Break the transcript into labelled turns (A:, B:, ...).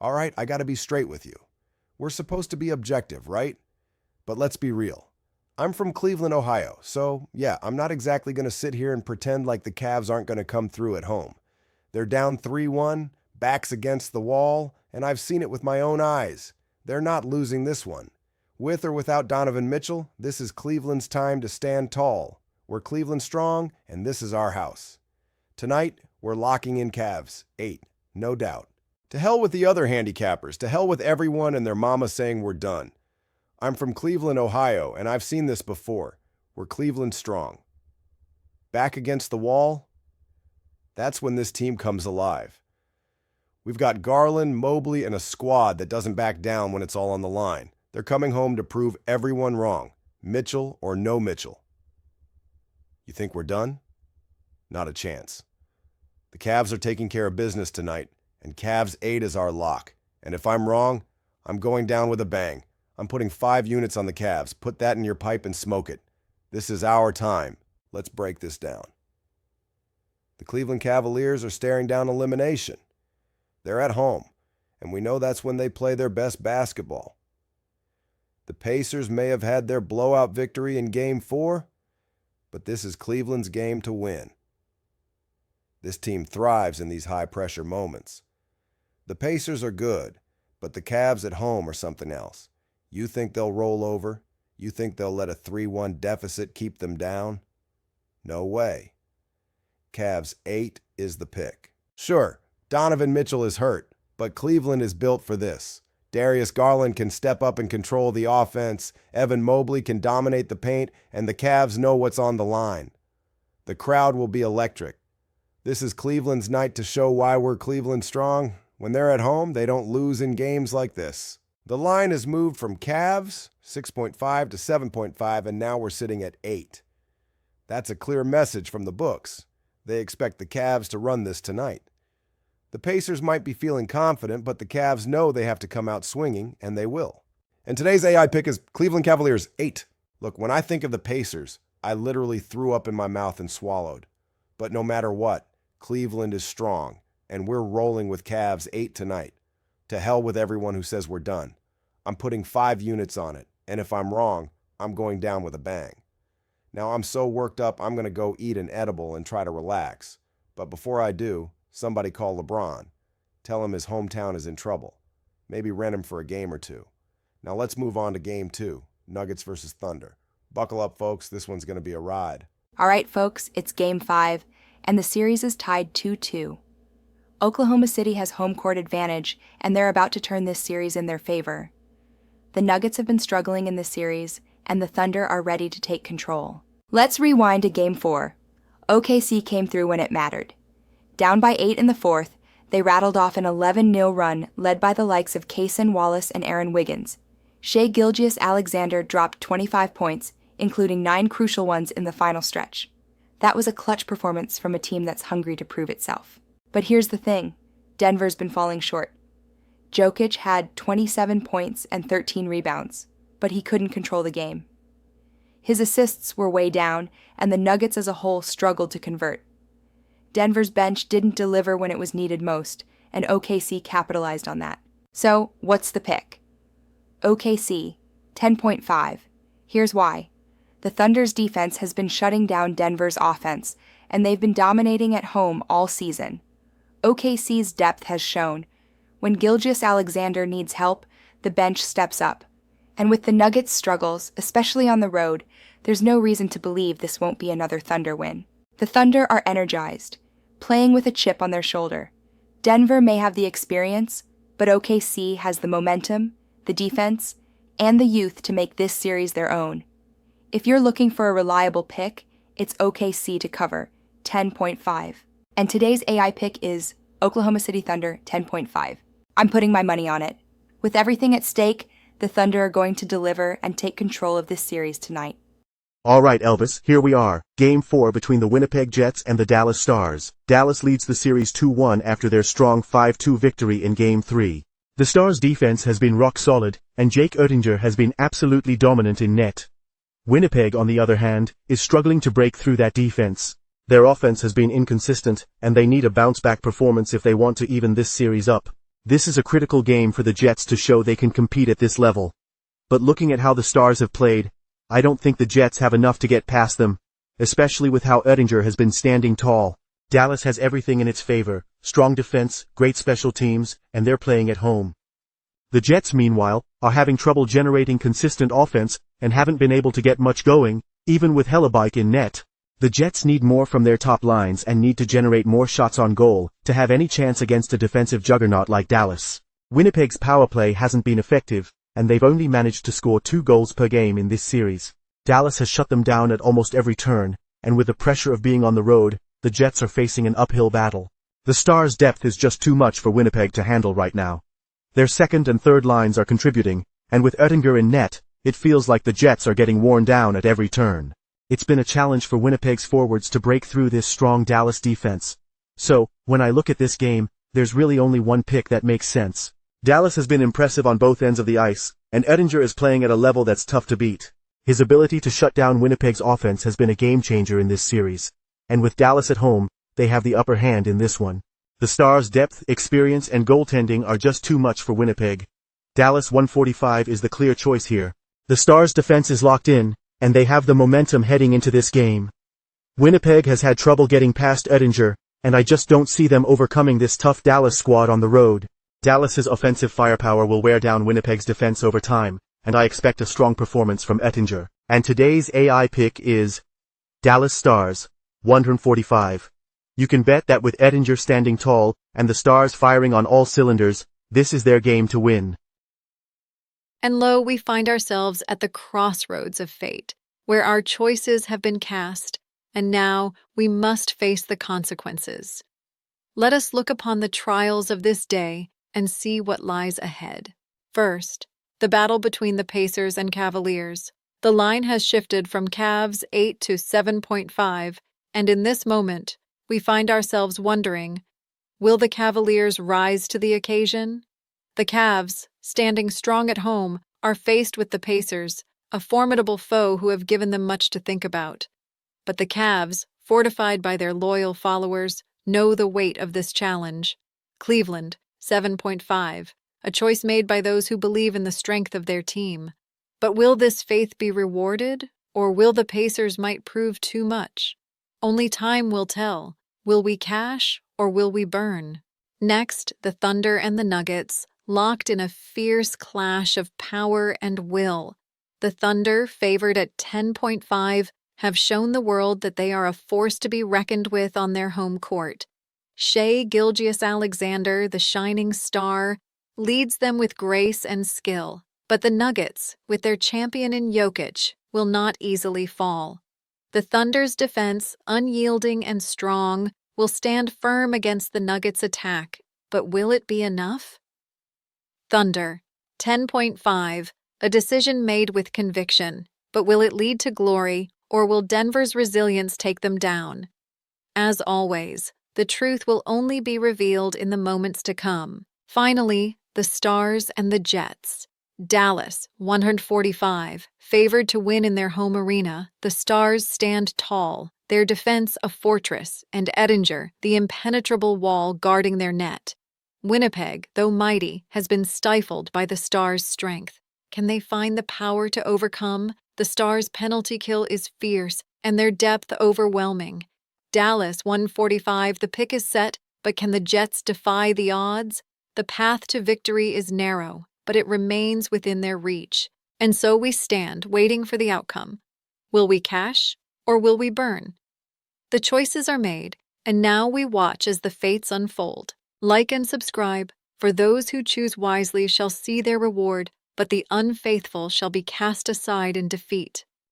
A: All right, I gotta be straight with you. We're supposed to be objective, right? But let's be real. I'm from Cleveland, Ohio, so yeah, I'm not exactly gonna sit here and pretend like the Cavs aren't gonna come through at home. They're down 3-1, backs against the wall, and I've seen it with my own eyes. They're not losing this one. With or without Donovan Mitchell, this is Cleveland's time to stand tall. We're Cleveland strong, and this is our house. Tonight, we're locking in Cavs, 8, no doubt. To hell with the other handicappers, to hell with everyone and their mama saying we're done. I'm from Cleveland, Ohio, and I've seen this before. We're Cleveland strong. Back against the wall? That's when this team comes alive. We've got Garland, Mobley, and a squad that doesn't back down when it's all on the line. They're coming home to prove everyone wrong, Mitchell or no Mitchell. You think we're done? Not a chance. The Cavs are taking care of business tonight, and Cavs 8 is our lock. And if I'm wrong, I'm going down with a bang. I'm putting 5 units on the Cavs. Put that in your pipe and smoke it. This is our time. Let's break this down. The Cleveland Cavaliers are staring down elimination. They're at home, and we know that's when they play their best basketball. The Pacers may have had their blowout victory in Game 4, but this is Cleveland's game to win. This team thrives in these high-pressure moments. The Pacers are good, but the Cavs at home are something else. You think they'll roll over? You think they'll let a 3-1 deficit keep them down? No way. Cavs 8 is the pick. Sure, Donovan Mitchell is hurt, but Cleveland is built for this. Darius Garland can step up and control the offense, Evan Mobley can dominate the paint, and the Cavs know what's on the line. The crowd will be electric. This is Cleveland's night to show why we're Cleveland strong. When they're at home, they don't lose in games like this. The line has moved from Cavs, 6.5 to 7.5, and now we're sitting at 8. That's a clear message from the books. They expect the Cavs to run this tonight. The Pacers might be feeling confident, but the Cavs know they have to come out swinging, and they will. And today's AI pick is Cleveland Cavaliers 8. Look, when I think of the Pacers, I literally threw up in my mouth and swallowed. But no matter what, Cleveland is strong, and we're rolling with Cavs 8 tonight. To hell with everyone who says we're done. I'm putting 5 units on it, and if I'm wrong, I'm going down with a bang. Now, I'm so worked up, I'm going to go eat an edible and try to relax. But before I do, somebody call LeBron. Tell him his hometown is in trouble. Maybe rent him for a game or two. Now let's move on to Game 2, Nuggets versus Thunder. Buckle up, folks. This one's going to be a ride.
B: All right, folks, it's Game 5, and the series is tied 2-2. Oklahoma City has home court advantage, and they're about to turn this series in their favor. The Nuggets have been struggling in this series, and the Thunder are ready to take control. Let's rewind to Game 4. OKC came through when it mattered. Down by 8 in the fourth, they rattled off an 11-0 run led by the likes of Cason Wallace and Aaron Wiggins. Shai Gilgeous-Alexander dropped 25 points, including 9 crucial ones in the final stretch. That was a clutch performance from a team that's hungry to prove itself. But here's the thing, Denver's been falling short. Jokic had 27 points and 13 rebounds, but he couldn't control the game. His assists were way down, and the Nuggets as a whole struggled to convert. Denver's bench didn't deliver when it was needed most, and OKC capitalized on that. So, what's the pick? OKC, 10.5. Here's why. The Thunder's defense has been shutting down Denver's offense, and they've been dominating at home all season. OKC's depth has shown. When Gilgeous-Alexander needs help, the bench steps up. And with the Nuggets' struggles, especially on the road, there's no reason to believe this won't be another Thunder win. The Thunder are energized, playing with a chip on their shoulder. Denver may have the experience, but OKC has the momentum, the defense, and the youth to make this series their own. If you're looking for a reliable pick, it's OKC to cover, 10.5. And today's AI pick is Oklahoma City Thunder, 10.5. I'm putting my money on it. With everything at stake, the Thunder are going to deliver and take control of this series tonight.
C: All right, Elvis, here we are. Game 4 between the Winnipeg Jets and the Dallas Stars. Dallas leads the series 2-1 after their strong 5-2 victory in Game 3. The Stars' defense has been rock solid, and Jake Oettinger has been absolutely dominant in net. Winnipeg, on the other hand, is struggling to break through that defense. Their offense has been inconsistent, and they need a bounce-back performance if they want to even this series up. This is a critical game for the Jets to show they can compete at this level. But looking at how the Stars have played, I don't think the Jets have enough to get past them, especially with how Oettinger has been standing tall. Dallas has everything in its favor: strong defense, great special teams, and they're playing at home. The Jets, meanwhile, are having trouble generating consistent offense and haven't been able to get much going, even with Hellebuyck in net. The Jets need more from their top lines and need to generate more shots on goal to have any chance against a defensive juggernaut like Dallas. Winnipeg's power play hasn't been effective, and they've only managed to score 2 goals per game in this series. Dallas has shut them down at almost every turn, and with the pressure of being on the road, the Jets are facing an uphill battle. The Stars' depth is just too much for Winnipeg to handle right now. Their second and third lines are contributing, and with Oettinger in net, it feels like the Jets are getting worn down at every turn. It's been a challenge for Winnipeg's forwards to break through this strong Dallas defense. So, when I look at this game, there's really only one pick that makes sense. Dallas has been impressive on both ends of the ice, and Oettinger is playing at a level that's tough to beat. His ability to shut down Winnipeg's offense has been a game-changer in this series. And with Dallas at home, they have the upper hand in this one. The Stars' depth, experience, and goaltending are just too much for Winnipeg. Dallas 145 is the clear choice here. The Stars' defense is locked in, and they have the momentum heading into this game. Winnipeg has had trouble getting past Oettinger, and I just don't see them overcoming this tough Dallas squad on the road. Dallas's offensive firepower will wear down Winnipeg's defense over time, and I expect a strong performance from Oettinger. And today's AI pick is Dallas Stars 145. You can bet that with Oettinger standing tall and the Stars firing on all cylinders, this is their game to win.
D: And lo, we find ourselves at the crossroads of fate, where our choices have been cast, and now we must face the consequences. Let us look upon the trials of this day and see what lies ahead. First, the battle between the Pacers and Cavaliers. The line has shifted from Cavs 8 to 7.5, and in this moment, we find ourselves wondering, will the Cavaliers rise to the occasion? The Cavs, standing strong at home, are faced with the Pacers, a formidable foe who have given them much to think about. But the Cavs, fortified by their loyal followers, know the weight of this challenge. Cleveland, 7.5, a choice made by those who believe in the strength of their team. But will this faith be rewarded, or will the Pacers might prove too much? Only time will tell. Will we cash, or will we burn? Next, the Thunder and the Nuggets, locked in a fierce clash of power and will. The Thunder, favored at 10.5, have shown the world that they are a force to be reckoned with on their home court. Shai Gilgeous-Alexander, the shining star, leads them with grace and skill. But the Nuggets, with their champion in Jokic, will not easily fall. The Thunder's defense, unyielding and strong, will stand firm against the Nuggets' attack, but will it be enough? Thunder, 10.5, a decision made with conviction, but will it lead to glory, or will Denver's resilience take them down? As always, the truth will only be revealed in the moments to come. Finally, the Stars and the Jets. Dallas, 145, favored to win in their home arena. The Stars stand tall, their defense a fortress, and Oettinger, the impenetrable wall guarding their net. Winnipeg, though mighty, has been stifled by the Stars' strength. Can they find the power to overcome? The Stars' penalty kill is fierce, and their depth overwhelming. Dallas, 145, the pick is set, but can the Jets defy the odds? The path to victory is narrow, but it remains within their reach. And so we stand, waiting for the outcome. Will we cash, or will we burn? The choices are made, and now we watch as the fates unfold. Like and subscribe, for those who choose wisely shall see their reward, but the unfaithful shall be cast aside in defeat.